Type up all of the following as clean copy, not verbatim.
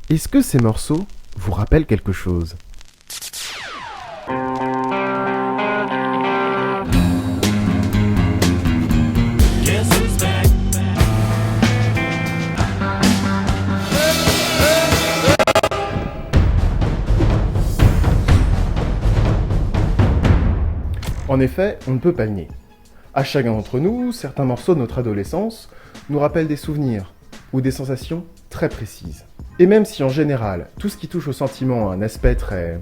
Est-ce que ces morceaux vous rappellent quelque chose ? En effet, on ne peut pas le nier. À chacun d'entre nous, certains morceaux de notre adolescence nous rappellent des souvenirs ou des sensations très précises. Et même si en général, tout ce qui touche au sentiment a un aspect très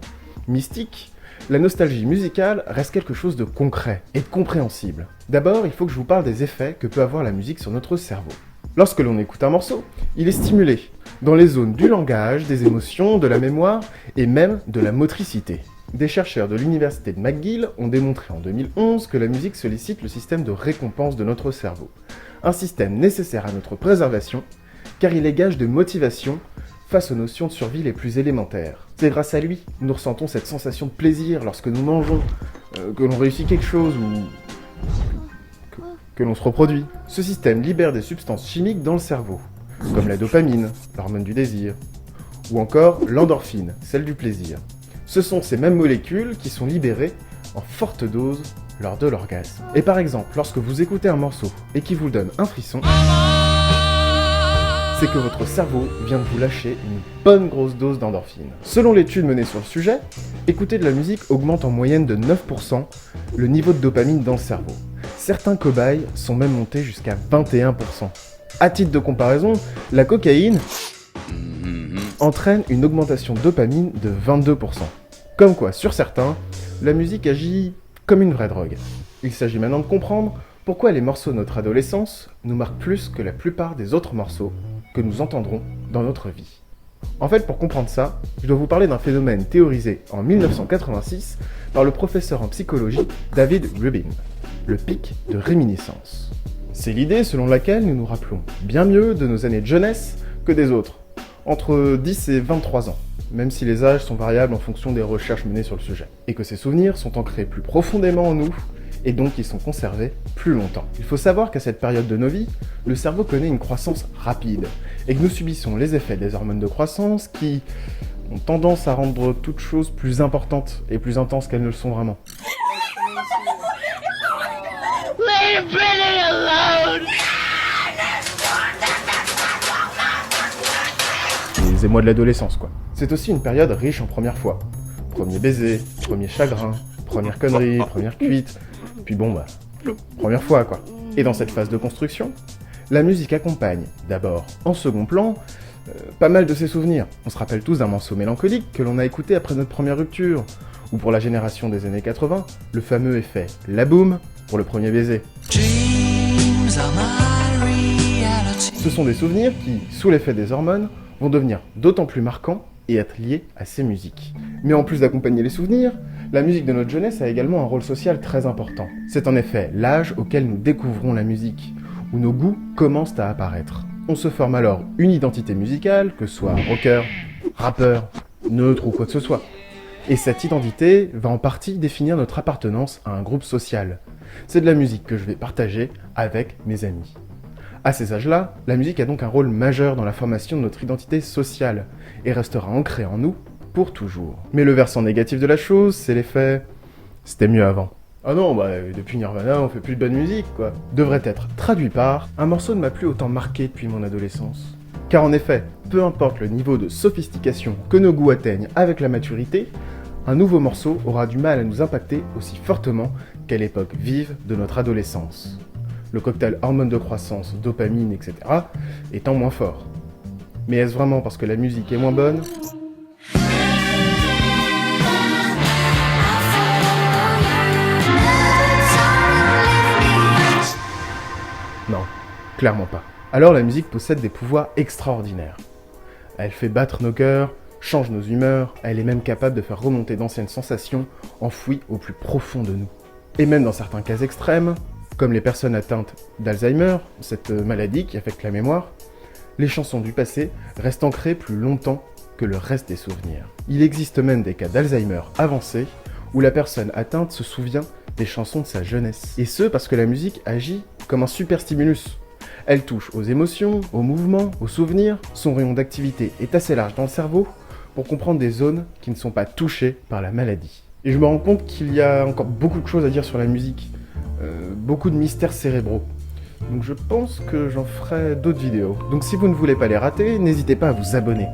mystique, la nostalgie musicale reste quelque chose de concret et de compréhensible. D'abord, il faut que je vous parle des effets que peut avoir la musique sur notre cerveau. Lorsque l'on écoute un morceau, il est stimulé dans les zones du langage, des émotions, de la mémoire et même de la motricité. Des chercheurs de l'université de McGill ont démontré en 2011 que la musique sollicite le système de récompense de notre cerveau. Un système nécessaire à notre préservation, car il est gage de motivation face aux notions de survie les plus élémentaires. C'est grâce à lui que nous ressentons cette sensation de plaisir lorsque nous mangeons, que l'on réussit quelque chose ou que l'on se reproduit. Ce système libère des substances chimiques dans le cerveau, comme la dopamine, l'hormone du désir, ou encore l'endorphine, celle du plaisir. Ce sont ces mêmes molécules qui sont libérées en forte dose lors de l'orgasme. Et par exemple, lorsque vous écoutez un morceau et qu'il vous donne un frisson, c'est que votre cerveau vient de vous lâcher une bonne grosse dose d'endorphine. Selon l'étude menée sur le sujet, écouter de la musique augmente en moyenne de 9% le niveau de dopamine dans le cerveau. Certains cobayes sont même montés jusqu'à 21%. À titre de comparaison, la cocaïne entraîne une augmentation de dopamine de 22%. Comme quoi, sur certains, la musique agit comme une vraie drogue. Il s'agit maintenant de comprendre pourquoi les morceaux de notre adolescence nous marquent plus que la plupart des autres morceaux que nous entendrons dans notre vie. En fait, pour comprendre ça, je dois vous parler d'un phénomène théorisé en 1986 par le professeur en psychologie David Rubin, le pic de réminiscence. C'est l'idée selon laquelle nous nous rappelons bien mieux de nos années de jeunesse que des autres, entre 10 et 23 ans, même si les âges sont variables en fonction des recherches menées sur le sujet, et que ces souvenirs sont ancrés plus profondément en nous, et donc ils sont conservés plus longtemps. Il faut savoir qu'à cette période de nos vies, le cerveau connaît une croissance rapide, et que nous subissons les effets des hormones de croissance qui ont tendance à rendre toutes choses plus importantes et plus intenses qu'elles ne le sont vraiment. Leave Billy alone! Les émois de l'adolescence, quoi. C'est aussi une période riche en premières fois. Premier baiser, premier chagrin, première connerie, première cuite, puis bon bah, première fois, quoi. Et dans cette phase de construction, la musique accompagne, d'abord en second plan, pas mal de ses souvenirs. On se rappelle tous d'un morceau mélancolique que l'on a écouté après notre première rupture, ou pour la génération des années 80, le fameux effet La Boum pour le premier baiser. Ce sont des souvenirs qui, sous l'effet des hormones, vont devenir d'autant plus marquants et être liés à ces musiques. Mais en plus d'accompagner les souvenirs, la musique de notre jeunesse a également un rôle social très important. C'est en effet l'âge auquel nous découvrons la musique, où nos goûts commencent à apparaître. On se forme alors une identité musicale, que ce soit rocker, rappeur, neutre ou quoi que ce soit. Et cette identité va en partie définir notre appartenance à un groupe social. C'est de la musique que je vais partager avec mes amis. À ces âges-là, la musique a donc un rôle majeur dans la formation de notre identité sociale et restera ancrée en nous pour toujours. Mais le versant négatif de la chose, c'est l'effet « c'était mieux avant ». Ah non, bah depuis Nirvana, on fait plus de bonne musique, quoi. Devrait être traduit par « un morceau ne m'a plus autant marqué depuis mon adolescence ». Car en effet, peu importe le niveau de sophistication que nos goûts atteignent avec la maturité, un nouveau morceau aura du mal à nous impacter aussi fortement qu'à l'époque vive de notre adolescence. Le cocktail hormones de croissance, dopamine, etc. étant moins fort. Mais est-ce vraiment parce que la musique est moins bonne ? Non, clairement pas. Alors la musique possède des pouvoirs extraordinaires. Elle fait battre nos cœurs, change nos humeurs, elle est même capable de faire remonter d'anciennes sensations enfouies au plus profond de nous. Et même dans certains cas extrêmes, comme les personnes atteintes d'Alzheimer, cette maladie qui affecte la mémoire, les chansons du passé restent ancrées plus longtemps que le reste des souvenirs. Il existe même des cas d'Alzheimer avancé où la personne atteinte se souvient des chansons de sa jeunesse. Et ce parce que la musique agit comme un super stimulus. Elle touche aux émotions, aux mouvements, aux souvenirs. Son rayon d'activité est assez large dans le cerveau pour comprendre des zones qui ne sont pas touchées par la maladie. Et je me rends compte qu'il y a encore beaucoup de choses à dire sur la musique, beaucoup de mystères cérébraux. Donc je pense que j'en ferai d'autres vidéos. Donc si vous ne voulez pas les rater, n'hésitez pas à vous abonner.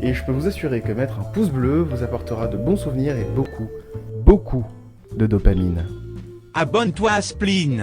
Et je peux vous assurer que mettre un pouce bleu vous apportera de bons souvenirs et beaucoup de dopamine. Abonne-toi à Spleen.